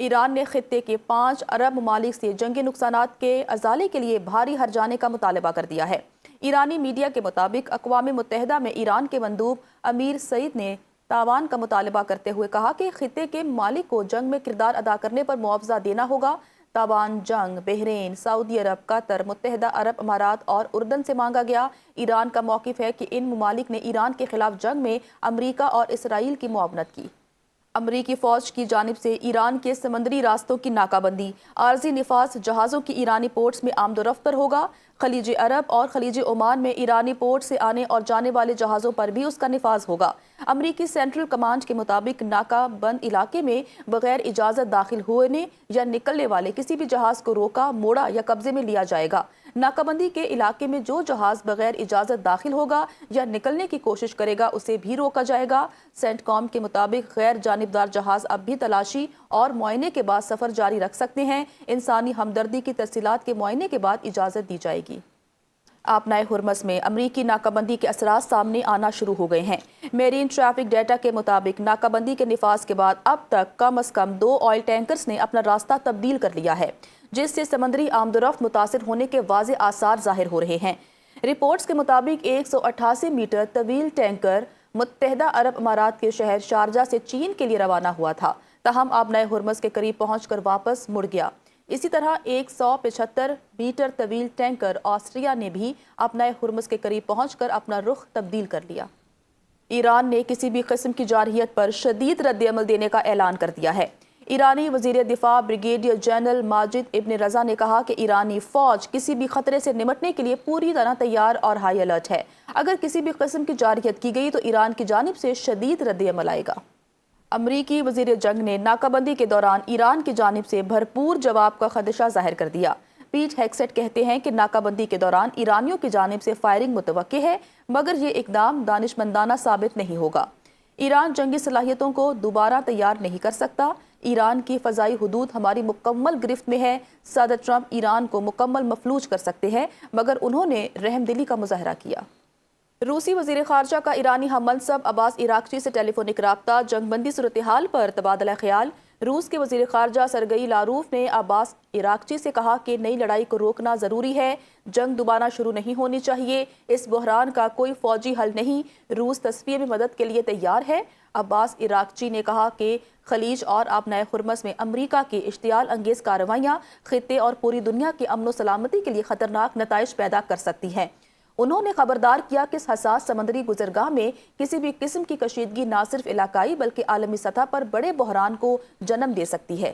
ایران نے خطے کے 5 عرب ممالک سے جنگی نقصانات کے ازالے کے لیے بھاری ہرجانے کا مطالبہ کر دیا ہے۔ ایرانی میڈیا کے مطابق اقوام متحدہ میں ایران کے مندوب امیر سعید نے تاوان کا مطالبہ کرتے ہوئے کہا کہ خطے کے ممالک کو جنگ میں کردار ادا کرنے پر معاوضہ دینا ہوگا۔ تاوان جنگ بحرین، سعودی عرب، قطر، متحدہ عرب امارات اور اردن سے مانگا گیا۔ ایران کا موقف ہے کہ ان ممالک نے ایران کے خلاف جنگ میں امریکہ اور اسرائیل کی معاونت کی۔ امریکی فوج کی جانب سے ایران کے سمندری راستوں کی ناکہ بندی، عارضی نفاذ جہازوں کی ایرانی پورٹس میں آمد و رفت ہوگا۔ خلیج عرب اور خلیج عمان میں ایرانی پورٹ سے آنے اور جانے والے جہازوں پر بھی اس کا نفاذ ہوگا۔ امریکی سینٹرل کمانڈ کے مطابق ناکہ بند علاقے میں بغیر اجازت داخل ہونے یا نکلنے والے کسی بھی جہاز کو روکا، موڑا یا قبضے میں لیا جائے گا۔ ناکہ بندی کے علاقے میں جو جہاز بغیر اجازت داخل ہوگا یا نکلنے کی کوشش کرے گا اسے بھی روکا جائے گا۔ سینٹ کام کے مطابق غیر جانبدار جہاز اب بھی تلاشی اور معائنے کے بعد سفر جاری رکھ سکتے ہیں۔ انسانی ہمدردی کی تفصیلات کے معائنے کے بعد اجازت دی جائے گی۔ آبنائے ہرمز میں امریکی ناکہ بندی کے اثرات سامنے آنا شروع ہو گئے ہیں۔ میرین ٹریفک ڈیٹا کے مطابق ناکہ بندی کے نفاذ کے بعد اب تک کم از کم 2 آئل ٹینکرز نے اپنا راستہ تبدیل کر لیا ہے، جس سے سمندری آمد و رفت متاثر ہونے کے واضح آثار ظاہر ہو رہے ہیں۔ رپورٹس کے مطابق 188 میٹر طویل ٹینکر متحدہ عرب امارات کے شہر شارجہ سے چین کے لیے روانہ ہوا تھا، تاہم آبنائے ہرمز کے قریب پہنچ کر واپس مڑ گیا۔ اسی طرح 175 میٹر طویل ٹینکر آسٹریا نے بھی آبنائے ہرمز کے قریب پہنچ کر اپنا رخ تبدیل کر لیا۔ ایران نے کسی بھی قسم کی جارحیت پر شدید رد عمل دینے کا اعلان کر دیا ہے۔ ایرانی وزیر دفاع بریگیڈیئر جنرل ماجد ابن رضا نے کہا کہ ایرانی فوج کسی بھی خطرے سے نمٹنے کے لیے پوری طرح تیار اور ہائی الرٹ ہے۔ اگر کسی بھی قسم کی جارحیت کی گئی تو ایران کی جانب سے شدید رد عمل آئے گا۔ امریکی وزیر جنگ نے ناکہ بندی کے دوران ایران کی جانب سے بھرپور جواب کا خدشہ ظاہر کر دیا۔ پیٹ ہیگسیٹ کہتے ہیں کہ ناکہ بندی کے دوران ایرانیوں کی جانب سے فائرنگ متوقع ہے، مگر یہ اقدام دانشمندانہ ثابت نہیں ہوگا۔ ایران جنگی صلاحیتوں کو دوبارہ تیار نہیں کر سکتا۔ ایران کی فضائی حدود ہماری مکمل گرفت میں ہے۔ صدر ٹرمپ ایران کو مکمل مفلوج کر سکتے ہیں، مگر انہوں نے رحم دلی کا مظاہرہ کیا۔ روسی وزیر خارجہ کا ایرانی ہم منصب عباس عراقچی سے ٹیلی فونک رابطہ، جنگ بندی صورتحال پر تبادلہ خیال۔ روس کے وزیر خارجہ سرگئی لاروف نے عباس عراقچی سے کہا کہ نئی لڑائی کو روکنا ضروری ہے، جنگ دوبارہ شروع نہیں ہونی چاہیے، اس بحران کا کوئی فوجی حل نہیں، روس تصفیے میں مدد کے لیے تیار ہے۔ عباس عراقچی نے کہا کہ خلیج اور آبنائے ہرمز میں امریکہ کی اشتعال انگیز کارروائیاں خطے اور پوری دنیا کی امن و سلامتی کے لیے خطرناک نتائج پیدا کر سکتی ہیں۔ انہوں نے خبردار کیا کہ اس حساس سمندری گزرگاہ میں کسی بھی قسم کی کشیدگی نہ صرف علاقائی بلکہ عالمی سطح پر بڑے بحران کو جنم دے سکتی ہے۔